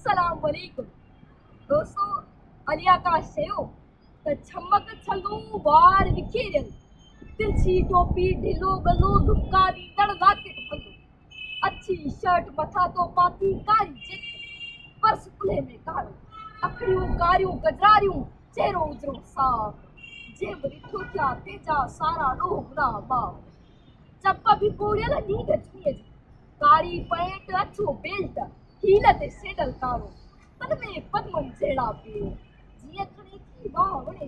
अस्सलाम वालेकुम दोस्तों। अलिया का शयो त छमक छंगू बार विखेरियल तिरछी टोपी ढिलो गलो लुमकारी तड़गाके फंदो अच्छी शर्ट मथा तो पाती कारी जैकेट पर्स खुले में कारो अखड़ियूं कारियूं गजरारियूं चेहरो उजरो साफ जेब रिठो थिया तेजा सारा लोह गुना बाप चप्पा भी कोड़ियल नींद छुए कारी पैंट अच्छो बेल्ट हील ते सेडल कारो तन में पद्मन जहिड़ा पेर जीअं खणी थी वाह वणे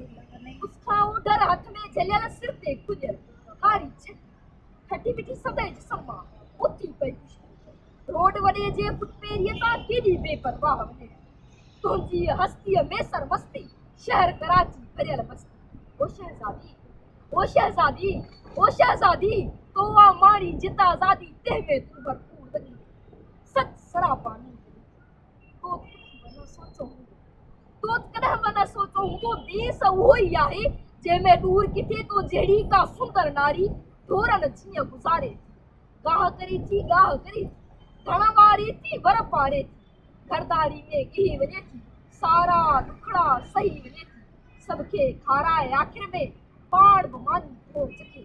उसखां उधर हथ में झलियल सिर ते खुॼियल कारी छटी खटी पिटी सभई जिस्म मां उथी पई रोड वॾे जे फुटपेरीअ तां केॾी बेपरवाह वञे तुंहिंजी हस्तीअ में सर मस्ती शहर कराची भरियल मस्ती ओ शहज़ादी ओ शहज़ादी तो आ मारी जिता ज़ादी ते में तू भरपूर वञी सच सरापा तो कॾहिं मन सोचो हूंदो देस उहो ई आहे जंहिंमें दूर किथे तो जहिड़ी का सुंदर नारी ढोरनि जीअं गुज़ारे गाह करी थी धण वारी थी वर पारे थी घरदारी में गिही वञे थी सारा दुखड़ा सही वञे थी सबके खाराए आखिर में पाण बि मानी थो चखे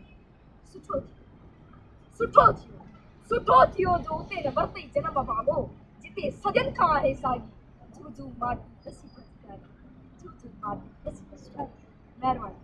सुठो थियो जो उते न वरतई जनम बाबो जिते सजन खां आहे साॻी झूझू माटी नसीबत महिरबानी।